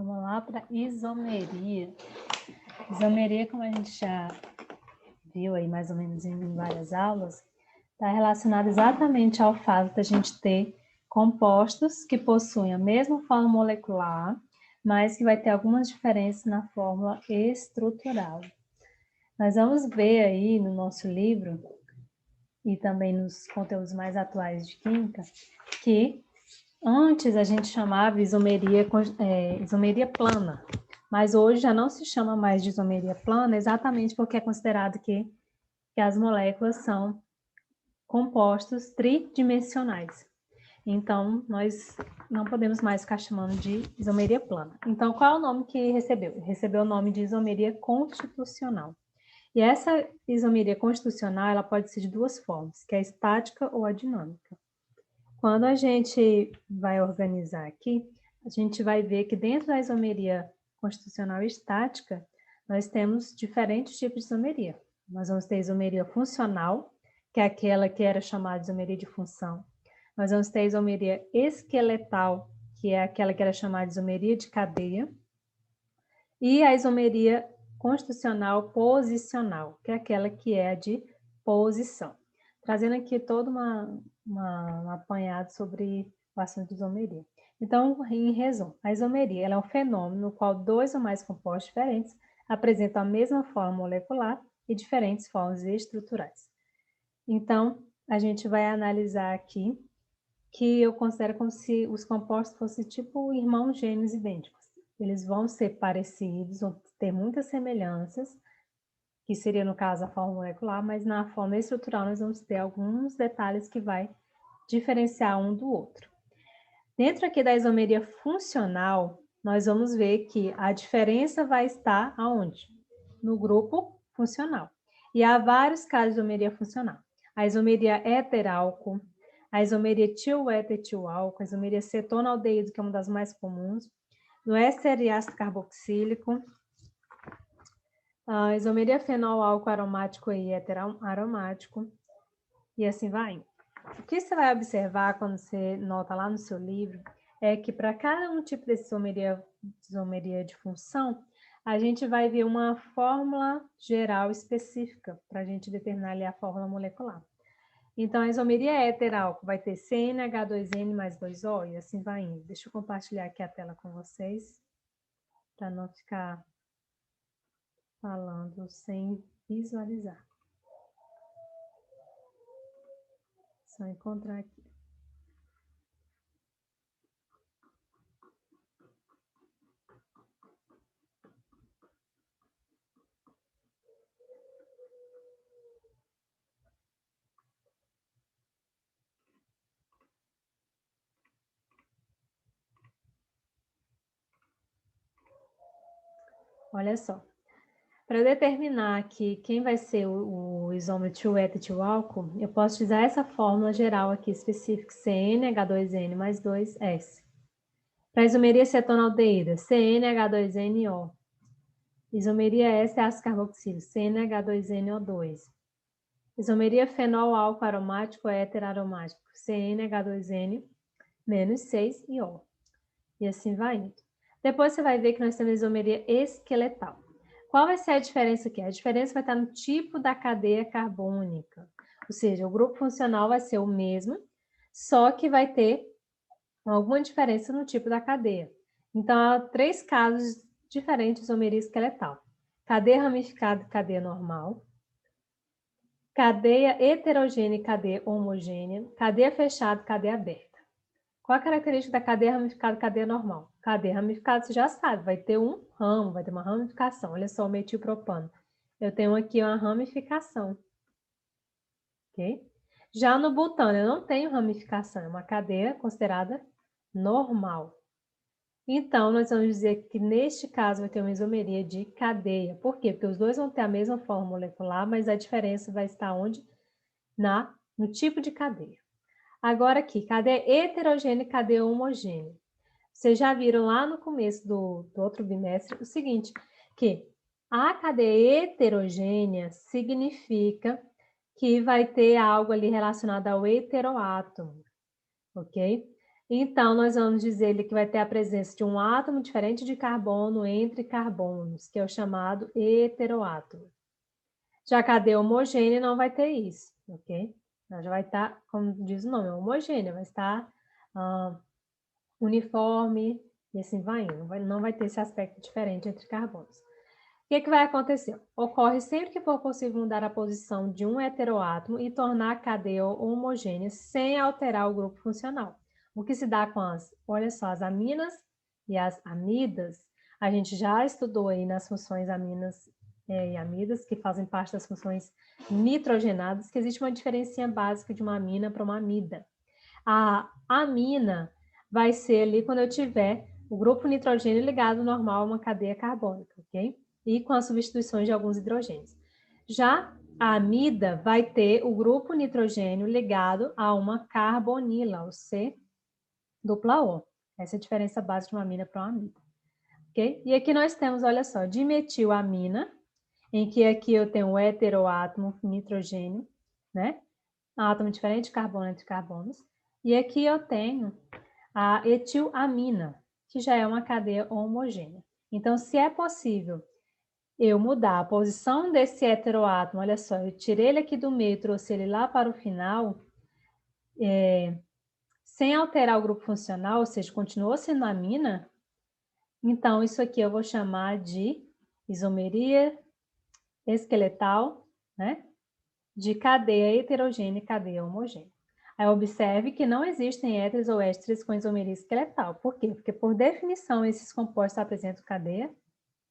Vamos lá para isomeria. Isomeria, como a gente já viu aí mais ou menos em várias aulas, está relacionada exatamente ao fato da gente ter compostos que possuem a mesma forma molecular, mas que vai ter algumas diferenças na fórmula estrutural. Nós vamos ver aí no nosso livro e também nos conteúdos mais atuais de química que antes a gente chamava isomeria plana, mas hoje já não se chama mais de isomeria plana exatamente porque é considerado que as moléculas são compostos tridimensionais. Então, nós não podemos mais ficar chamando de isomeria plana. Então, qual é o nome que recebeu? Recebeu o nome de isomeria constitucional. E essa isomeria constitucional, ela pode ser de duas formas, que é a estática ou a dinâmica. Quando a gente vai organizar aqui, a gente vai ver que dentro da isomeria constitucional estática, nós temos diferentes tipos de isomeria. Nós vamos ter isomeria funcional, que é aquela que era chamada de isomeria de função. Nós vamos ter a isomeria esqueletal, que é aquela que era chamada de isomeria de cadeia. E a isomeria constitucional posicional, que é aquela que é de posição. Trazendo aqui todo um apanhado sobre o assunto de isomeria. Então, em resumo, a isomeria ela é um fenômeno no qual dois ou mais compostos diferentes apresentam a mesma forma molecular e diferentes formas estruturais. Então, a gente vai analisar aqui que eu considero como se os compostos fossem tipo irmãos gêmeos idênticos. Eles vão ser parecidos, vão ter muitas semelhanças, que seria no caso a forma molecular, mas na forma estrutural nós vamos ter alguns detalhes que vai diferenciar um do outro. Dentro aqui da isomeria funcional, nós vamos ver que a diferença vai estar aonde? No grupo funcional. E há vários casos de isomeria funcional. A isomeria heterálcool, a isomeria tioéter-tioálcool, a isomeria cetonoaldeído, que é uma das mais comuns, no éster e ácido carboxílico, a isomeria fenol-álcool aromático e heteraromático, e assim vai. O que você vai observar quando você nota lá no seu livro é que para cada um tipo de isomeria de função, a gente vai ver uma fórmula geral específica para a gente determinar ali a fórmula molecular. Então, a isomeria heterálcool vai ter CnH2n mais 2O e assim vai indo. Deixa eu compartilhar aqui a tela com vocês, para não ficar falando sem visualizar. Só encontrar aqui. Olha só. Para determinar aqui quem vai ser o isômero tioéter-tioálcool, eu posso usar essa fórmula geral aqui específica, CnH2n mais 2S. Para a isomeria cetonaldeída, CnH2nO. Isomeria S é ácido carboxílico, CnH2nO2. Isomeria fenol-álcool aromático heteraromático, CnH2n menos 6-O. E assim vai indo. Depois você vai ver que nós temos a isomeria esqueletal. Qual vai ser a diferença aqui? A diferença vai estar no tipo da cadeia carbônica. Ou seja, o grupo funcional vai ser o mesmo, só que vai ter alguma diferença no tipo da cadeia. Então, há três casos diferentes de isomeria esqueletal. Cadeia ramificada e cadeia normal. Cadeia heterogênea e cadeia homogênea. Cadeia fechada e cadeia aberta. Qual a característica da cadeia ramificada e cadeia normal? Cadeia ramificada, você já sabe, vai ter um ramo, vai ter uma ramificação. Olha só o metilpropano. Eu tenho aqui uma ramificação. Ok? Já no butano, eu não tenho ramificação, é uma cadeia considerada normal. Então, nós vamos dizer que neste caso vai ter uma isomeria de cadeia. Por quê? Porque os dois vão ter a mesma forma molecular, mas a diferença vai estar onde? No tipo de cadeia. Agora aqui, cadeia heterogênea e cadeia homogênea. Vocês já viram lá no começo do outro bimestre o seguinte, que a cadeia heterogênea significa que vai ter algo ali relacionado ao heteroátomo, ok? Então, nós vamos dizer que vai ter a presença de um átomo diferente de carbono entre carbonos, que é o chamado heteroátomo. Já a cadeia homogênea não vai ter isso, ok? Ela já vai estar, como diz o nome, homogênea, vai estar uniforme e assim vai indo. Não vai ter esse aspecto diferente entre carbonos. O que vai acontecer? Ocorre sempre que for possível mudar a posição de um heteroátomo e tornar a cadeia homogênea sem alterar o grupo funcional. O que se dá com olha só, as aminas e as amidas, a gente já estudou aí nas funções aminas e amidas, que fazem parte das funções nitrogenadas, que existe uma diferencinha básica de uma amina para uma amida. A amina vai ser ali quando eu tiver o grupo nitrogênio ligado normal a uma cadeia carbônica, ok? E com as substituições de alguns hidrogênios. Já a amida vai ter o grupo nitrogênio ligado a uma carbonila, o C dupla O. Essa é a diferença básica de uma amina para uma amida. Ok? E aqui nós temos, olha só, dimetilamina, em que aqui eu tenho o heteroátomo nitrogênio, né? Átomo diferente de carbono entre carbonos. E aqui eu tenho a etilamina, que já é uma cadeia homogênea. Então, se é possível eu mudar a posição desse heteroátomo, olha só, eu tirei ele aqui do meio, trouxe ele lá para o final, sem alterar o grupo funcional, ou seja, continuou sendo amina, então isso aqui eu vou chamar de isomeria esqueletal, né? De cadeia heterogênea e cadeia homogênea. Aí observe que não existem éteres ou ésteres com isomeria esqueletal. Por quê? Porque, por definição, esses compostos apresentam cadeia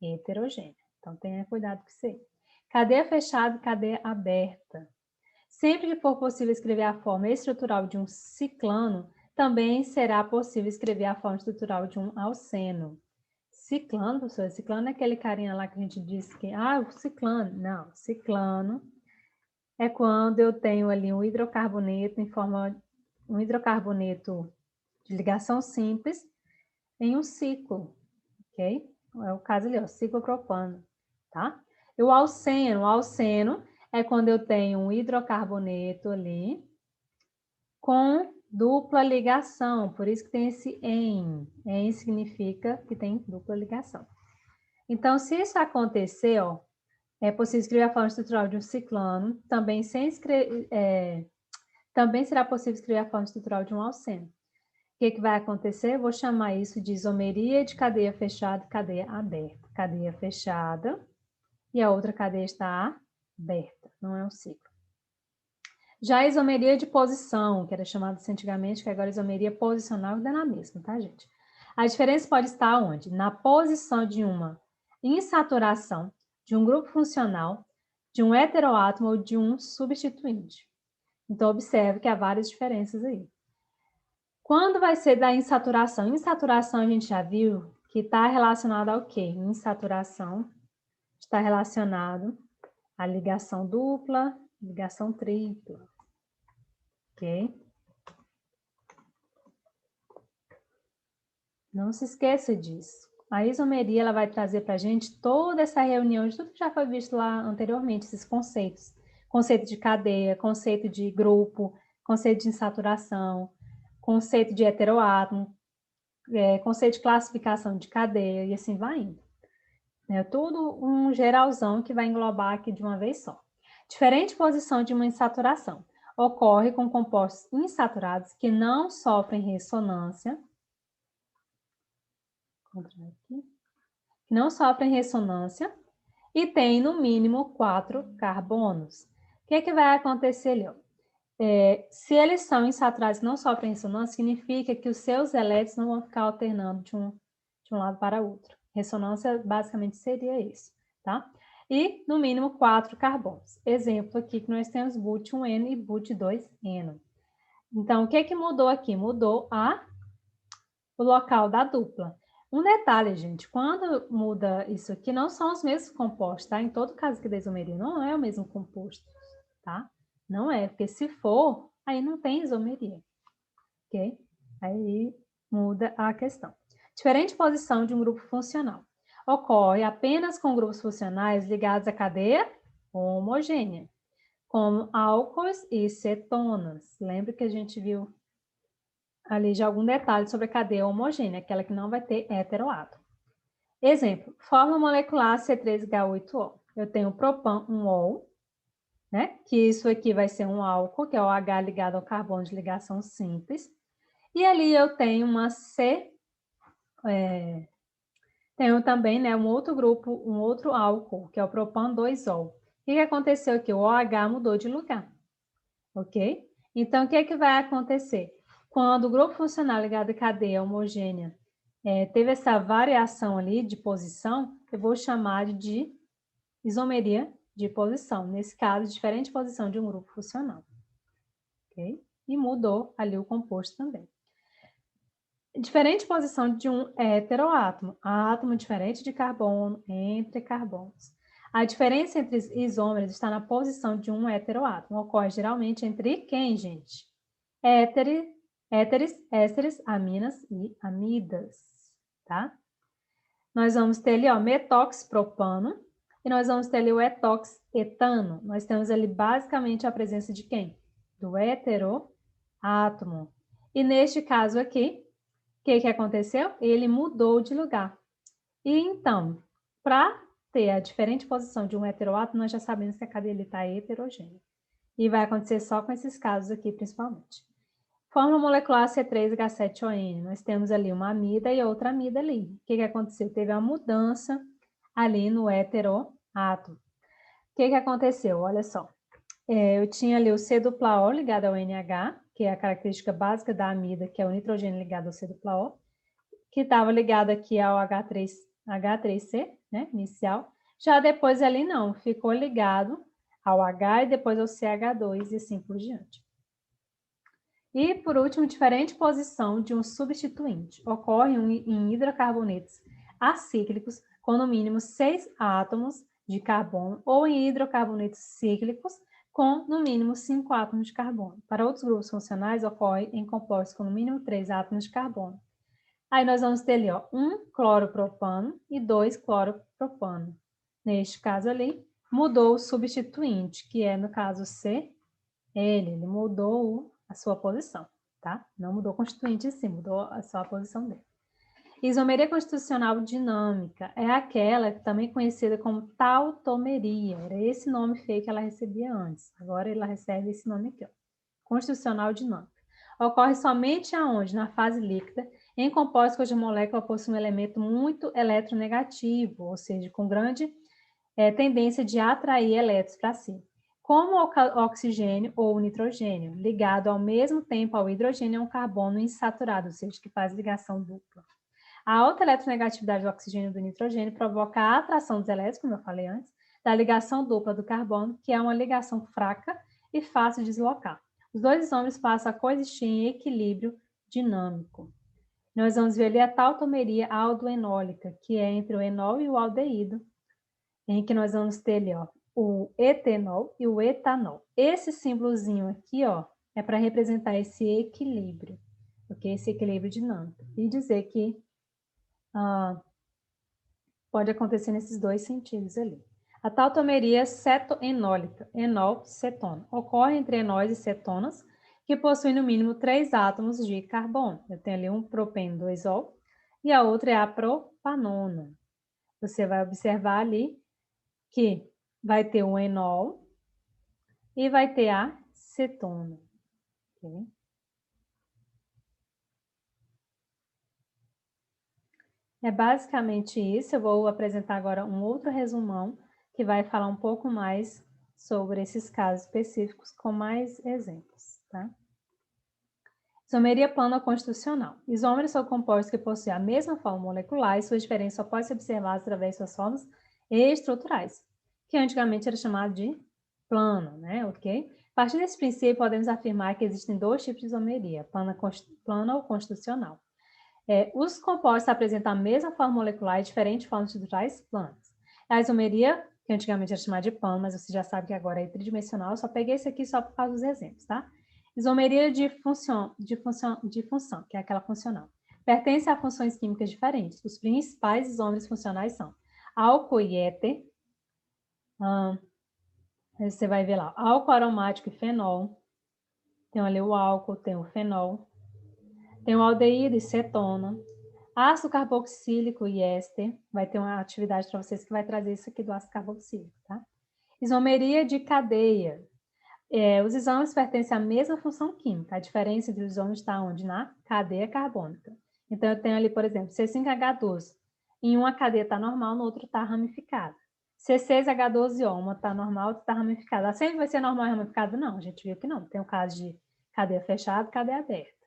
heterogênea. Então, tenha cuidado com isso aí. Cadeia fechada e cadeia aberta. Sempre que for possível escrever a forma estrutural de um ciclano, também será possível escrever a forma estrutural de um alceno. Ciclano, professor, ciclano é aquele carinha lá que a gente disse que, o ciclano. Não, ciclano é quando eu tenho ali um hidrocarboneto um hidrocarboneto de ligação simples em um ciclo, ok? É o caso ali, ó, ciclopropano, tá? E o alceno é quando eu tenho um hidrocarboneto ali com dupla ligação, por isso que tem esse en. En significa que tem dupla ligação. Então, se isso acontecer, ó, é possível escrever a forma estrutural de um ciclano, também será possível escrever a forma estrutural de um alceno. O que vai acontecer? Eu vou chamar isso de isomeria de cadeia fechada e cadeia aberta. Cadeia fechada e a outra cadeia está aberta, não é um ciclo. Já a isomeria de posição, que era chamada antigamente, que agora é isomeria posicional, dá na mesma, tá, gente? A diferença pode estar onde? Na posição de uma insaturação, de um grupo funcional, de um heteroátomo ou de um substituinte. Então, observe que há várias diferenças aí. Quando vai ser da insaturação? Insaturação a gente já viu que está relacionado ao quê? Insaturação está relacionado à ligação dupla, ligação tripla. Ok? Não se esqueça disso. A isomeria ela vai trazer para a gente toda essa reunião de tudo que já foi visto lá anteriormente, esses conceitos. Conceito de cadeia, conceito de grupo, conceito de insaturação, conceito de heteroátomo, conceito de classificação de cadeia e assim vai indo. É tudo um geralzão que vai englobar aqui de uma vez só. Diferente posição de uma insaturação. Ocorre com compostos insaturados que não sofrem ressonância, e tem no mínimo 4 carbonos. O que vai acontecer ali? Se eles são insaturados e não sofrem ressonância, significa que os seus elétrons não vão ficar alternando de um lado para outro. Ressonância basicamente seria isso, tá? E no mínimo 4 carbonos. Exemplo aqui que nós temos but1N e but2N. Então, o que mudou aqui? Mudou o local da dupla. Um detalhe, gente, quando muda isso aqui, não são os mesmos compostos, tá? Em todo caso aqui da isomeria, não é o mesmo composto, tá? Não é, porque se for, aí não tem isomeria, ok? Aí muda a questão. Diferente posição de um grupo funcional. Ocorre apenas com grupos funcionais ligados à cadeia homogênea, como álcools e cetonas. Lembra que a gente viu ali de algum detalhe sobre a cadeia homogênea, aquela que não vai ter heteroátomo. Exemplo, fórmula molecular C3H8O. Eu tenho propan, um OL, né? Que isso aqui vai ser um álcool, que é o H ligado ao carbono de ligação simples. E ali eu tenho uma tenho também, né, um outro grupo, um outro álcool, que é o propan 2-ol. O que aconteceu aqui? O OH mudou de lugar, ok? Então, o que é que vai acontecer? Quando o grupo funcional ligado à cadeia homogênea teve essa variação ali de posição, eu vou chamar de isomeria de posição. Nesse caso, diferente posição de um grupo funcional, ok? E mudou ali o composto também. Diferente posição de um heteroátomo, átomo diferente de carbono entre carbonos. A diferença entre isômeros está na posição de um heteroátomo. Ocorre geralmente entre quem, gente? Éteres, ésteres, aminas e amidas, tá? Nós vamos ter ali, ó, metoxpropano e nós vamos ter ali o etoxetano. Nós temos ali basicamente a presença de quem? Do heteroátomo. E neste caso aqui, o que aconteceu? Ele mudou de lugar. E então, para ter a diferente posição de um heteroátomo, nós já sabemos que a cadeia está heterogênea. E vai acontecer só com esses casos aqui, principalmente. Fórmula molecular C3H7ON. Nós temos ali uma amida e outra amida ali. O que aconteceu? Teve uma mudança ali no heteroátomo. O que aconteceu? Olha só. Eu tinha ali o C-dupla-O ligado ao NH, que é a característica básica da amida, que é o nitrogênio ligado ao C-dupla-O, que estava ligado aqui ao H3C, né, inicial. Já depois ali não, ficou ligado ao H e depois ao CH2 e assim por diante. E, por último, diferente posição de um substituinte. Ocorre em hidrocarbonetos acíclicos com no mínimo 6 átomos de carbono ou em hidrocarbonetos cíclicos com no mínimo 5 átomos de carbono. Para outros grupos funcionais, ocorre em compostos com no mínimo 3 átomos de carbono. Aí nós vamos ter ali, ó, 1 cloropropano e 2 cloropropano. Neste caso ali, mudou o substituinte, que é, no caso C, ele mudou a sua posição, tá? Não mudou o constituinte em si, mudou a sua posição dele. Isomeria constitucional dinâmica é aquela também conhecida como tautomeria. Era esse nome feio que ela recebia antes. Agora ela recebe esse nome aqui, ó. Constitucional dinâmica. Ocorre somente aonde? Na fase líquida, em compostos cuja molécula possui um elemento muito eletronegativo, ou seja, com grande tendência de atrair elétrons para si. Como o oxigênio ou o nitrogênio, ligado ao mesmo tempo ao hidrogênio é um carbono insaturado, ou seja, que faz ligação dupla. A alta eletronegatividade do oxigênio e do nitrogênio provoca a atração dos elétrons, como eu falei antes, da ligação dupla do carbono, que é uma ligação fraca e fácil de deslocar. Os dois isômeros passam a coexistir em equilíbrio dinâmico. Nós vamos ver ali a tautomeria aldoenólica, que é entre o enol e o aldeído, em que nós vamos ter ali, ó, o etenol e o etanol. Esse símbolozinho aqui, ó, é para representar esse equilíbrio, ok? Esse equilíbrio dinâmico. E dizer que pode acontecer nesses dois sentidos ali. A tautomeria cetoenólica, enol, cetona, ocorre entre enóis e cetonas, que possuem no mínimo 3 átomos de carbono. Eu tenho ali um propeno 2-ol e a outra é a propanona. Você vai observar ali que vai ter o enol e vai ter a cetona. Okay? É basicamente isso. Eu vou apresentar agora um outro resumão que vai falar um pouco mais sobre esses casos específicos com mais exemplos, tá? Isomeria plana constitucional. Isômeros são compostos que possuem a mesma forma molecular e sua diferença só pode ser observada através de suas formas estruturais, que antigamente era chamado de plano, né? Ok? A partir desse princípio, podemos afirmar que existem dois tipos de isomeria, plana ou constitucional. Os compostos apresentam a mesma forma molecular e diferentes formas estruturais planas. A isomeria, que antigamente era chamada de plano, mas você já sabe que agora é tridimensional, eu só peguei esse aqui só por causa dos exemplos, tá? Isomeria de função, que é aquela funcional. Pertence a funções químicas diferentes. Os principais isômeros funcionais são álcool e éter. Você vai ver lá, álcool aromático e fenol. Tem ali o álcool, tem o fenol. Tem o aldeído e cetona. Ácido carboxílico e éster. Vai ter uma atividade para vocês que vai trazer isso aqui do ácido carboxílico, tá? Isomeria de cadeia. Os isômeros pertencem à mesma função química. A diferença entre os isômeros está onde? Na cadeia carbônica. Então, eu tenho ali, por exemplo, C5H12. Em uma cadeia está normal, no outro está ramificada. C6H12O, uma está normal, outra está ramificada. Sempre vai ser normal e ramificada? Não, a gente viu que não. Tem o caso de cadeia fechada e cadeia aberta.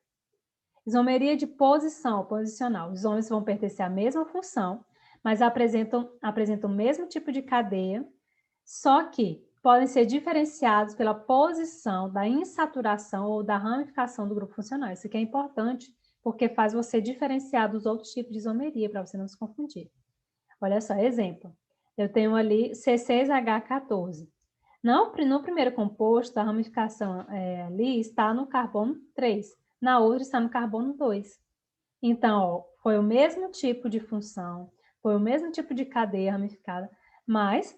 Isomeria de posição, posicional. Os isômeros vão pertencer à mesma função, mas apresentam o mesmo tipo de cadeia, só que podem ser diferenciados pela posição da insaturação ou da ramificação do grupo funcional. Isso aqui é importante, porque faz você diferenciar dos outros tipos de isomeria, para você não se confundir. Olha só, exemplo. Eu tenho ali C6H14. No primeiro composto, a ramificação ali está no carbono 3. Na outra está no carbono 2. Então, ó, foi o mesmo tipo de função, foi o mesmo tipo de cadeia ramificada, mas o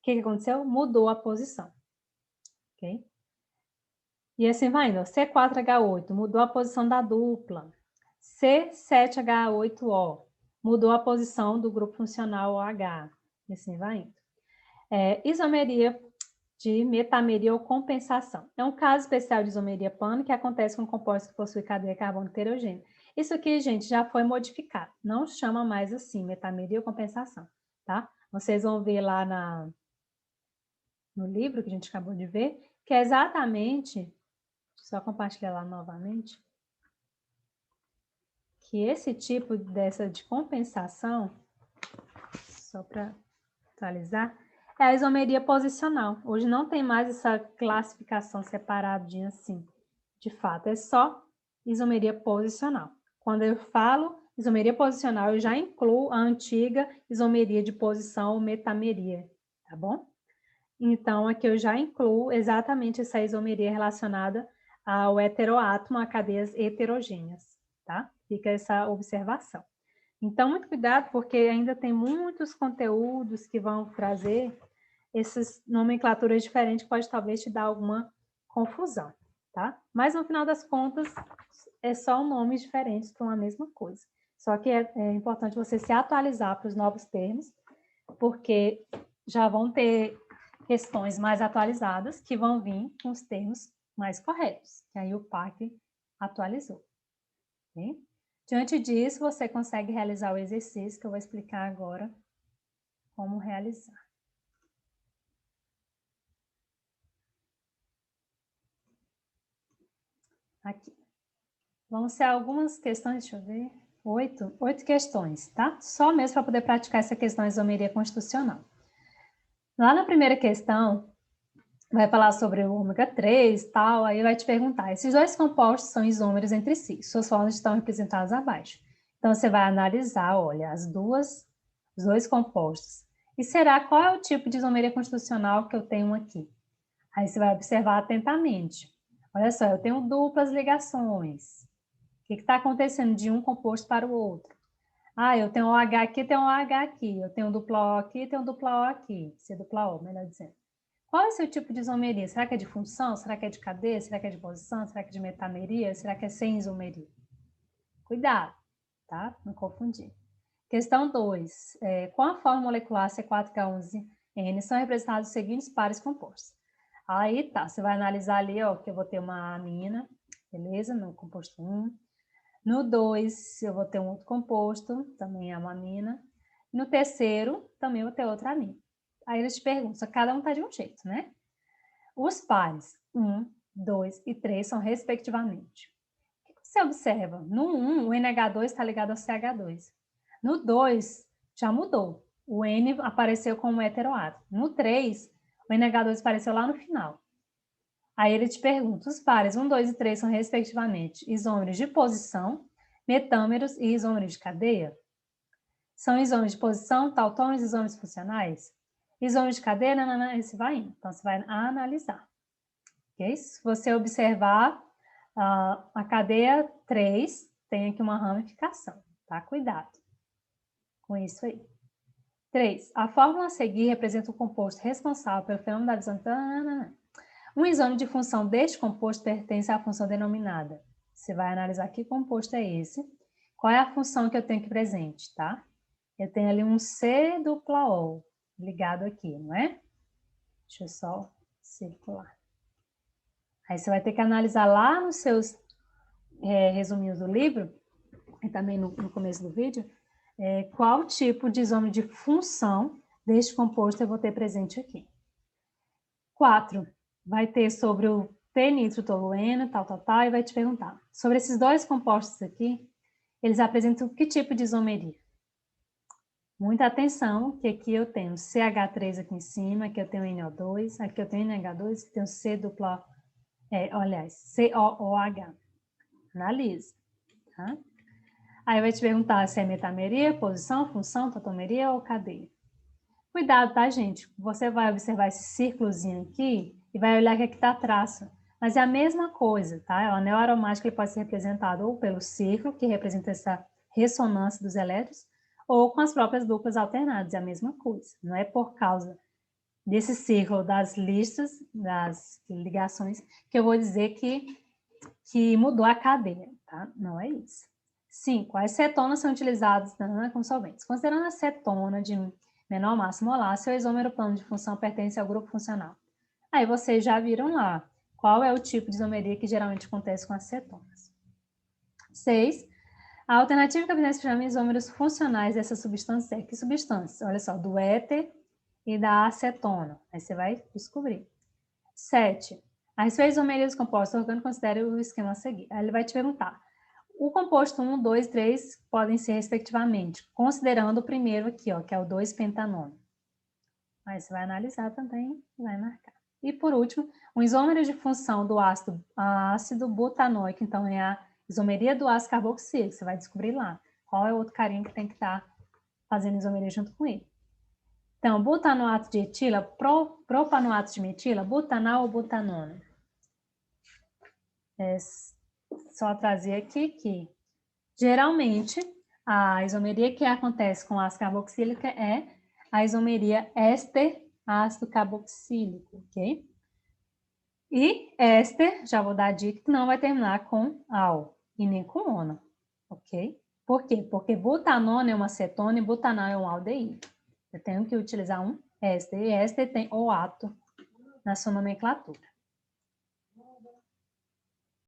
que aconteceu? Mudou a posição. Ok? E assim vai indo. C4H8 mudou a posição da dupla. C7H8O mudou a posição do grupo funcional OH. E assim vai indo. Isomeria de metameria ou compensação. É um caso especial de isomeria plana que acontece com compostos que possuem cadeia carbônica heterogênea. Isso aqui, gente, já foi modificado. Não chama mais assim, metameria ou compensação, tá? Vocês vão ver lá no livro que a gente acabou de ver, que é exatamente, só compartilhar lá novamente, que esse tipo de compensação, só para atualizar, é a isomeria posicional. Hoje não tem mais essa classificação separadinha assim, de fato, é só isomeria posicional. Quando eu falo isomeria posicional, eu já incluo a antiga isomeria de posição ou metameria, tá bom? Então, aqui eu já incluo exatamente essa isomeria relacionada ao heteroátomo, a cadeias heterogêneas, tá? Fica essa observação. Então, muito cuidado, porque ainda tem muitos conteúdos que vão trazer essas nomenclaturas diferentes que pode talvez te dar alguma confusão, tá? Mas, no final das contas, é só nomes diferentes para uma mesma coisa. Só que é importante você se atualizar para os novos termos, porque já vão ter questões mais atualizadas que vão vir com os termos mais corretos, que aí o PAC atualizou. Okay? Diante disso, você consegue realizar o exercício que eu vou explicar agora como realizar. Aqui. Vão ser algumas questões, deixa eu ver, 8 questões, tá? Só mesmo para poder praticar essa questão de isomeria constitucional. Lá na primeira questão, vai falar sobre o ômega 3 e tal, aí vai te perguntar, esses dois compostos são isômeros entre si, suas formas estão representadas abaixo. Então, você vai analisar, olha, os dois compostos. E será qual é o tipo de isomeria constitucional que eu tenho aqui? Aí você vai observar atentamente. Olha só, eu tenho duplas ligações. O que está acontecendo de um composto para o outro? Ah, eu tenho OH aqui, tenho OH aqui. Eu tenho dupla O aqui, tenho dupla O aqui. C dupla O, melhor dizendo. Qual é o seu tipo de isomeria? Será que é de função? Será que é de cadeia? Será que é de posição? Será que é de metameria? Será que é sem isomeria? Cuidado, tá? Não confundir. Questão 2. Com a forma molecular C4H11N são representados os seguintes pares compostos. Aí tá, você vai analisar ali, ó, que eu vou ter uma amina, beleza? No composto 1. No 2, eu vou ter um outro composto, também é uma amina. No terceiro, também vou ter outra amina. Aí eles te perguntam, cada um tá de um jeito, né? Os pares 1, 2 e 3 são respectivamente. O que você observa? No 1, o NH2 está ligado ao CH2. No 2, já mudou. O N apareceu como heteroátomo. No 3, o NH2 apareceu lá no final. Aí ele te pergunta, os pares 1, 2 e 3 são respectivamente isômeros de posição, metâmeros e isômeros de cadeia? São isômeros de posição, tautômeros e isômeros funcionais? Isômeros de cadeia, nanana, esse vai indo. Então, você vai analisar. Okay? Se você observar a cadeia 3, tem aqui uma ramificação, tá? Cuidado com isso aí. 3. A fórmula a seguir representa o composto responsável pelo fenômeno da visão. Um isômero de função deste composto pertence à função denominada Você vai analisar que composto é esse. Qual é a função que eu tenho aqui presente, tá? Eu tenho ali um C-dupla-O ligado aqui, não é? Deixa eu só circular. Aí você vai ter que analisar lá nos seus resuminhos do livro, e também no começo do vídeo, qual tipo de isômero de função deste composto eu vou ter presente aqui. 4. Vai ter sobre o p-nitrotolueno, tal, e vai te perguntar. Sobre esses dois compostos aqui, eles apresentam que tipo de isomeria? Muita atenção, que aqui eu tenho CH3 aqui em cima, aqui eu tenho NO2, aqui eu tenho NH2, aqui eu tenho C dupla, COOH. Analise, tá? Aí vai te perguntar se é metameria, posição, função, tautomeria ou cadeia. Cuidado, tá, gente? Você vai observar esse círculozinho aqui e vai olhar que aqui tá traço. Mas é a mesma coisa, tá? O anel aromático ele pode ser representado ou pelo círculo, que representa essa ressonância dos elétrons, ou com as próprias duplas alternadas, é a mesma coisa. Não é por causa desse círculo das listas, das ligações, que eu vou dizer que mudou a cadeia, tá? Não é isso. 5. As cetonas são utilizadas como solventes. Considerando a cetona de menor massa molar, seu isômero plano de função pertence ao grupo funcional. Aí vocês já viram lá qual é o tipo de isomeria que geralmente acontece com as cetonas. 6. A alternativa que obtém chama isômeros funcionais dessa substância é que substância? Olha só, do éter e da acetona. Aí você vai descobrir. 7. A respeito da isomeria dos compostos orgânicos, considere o esquema a seguir. Aí ele vai te perguntar. O composto 1, 2, 3 podem ser respectivamente, considerando o primeiro aqui, ó, que é o 2-pentanone. Aí você vai analisar também e vai marcar. E por último, o isômero de função do ácido butanoico, então é a isomeria do ácido carboxílico, você vai descobrir lá qual é o outro carinha que tem que estar fazendo isomeria junto com ele. Então, butanoato de etila, propanoato de metila, butanal ou butanona. É só trazer aqui que, geralmente, a isomeria que acontece com ácido carboxílico é a isomeria éster ácido carboxílico, ok? E éster, já vou dar a dica, que não vai terminar com al e nem com ona, ok? Por quê? Porque butanona é uma cetona e butanal é um aldeído. Eu tenho que utilizar um éster, e éster tem o ato na sua nomenclatura.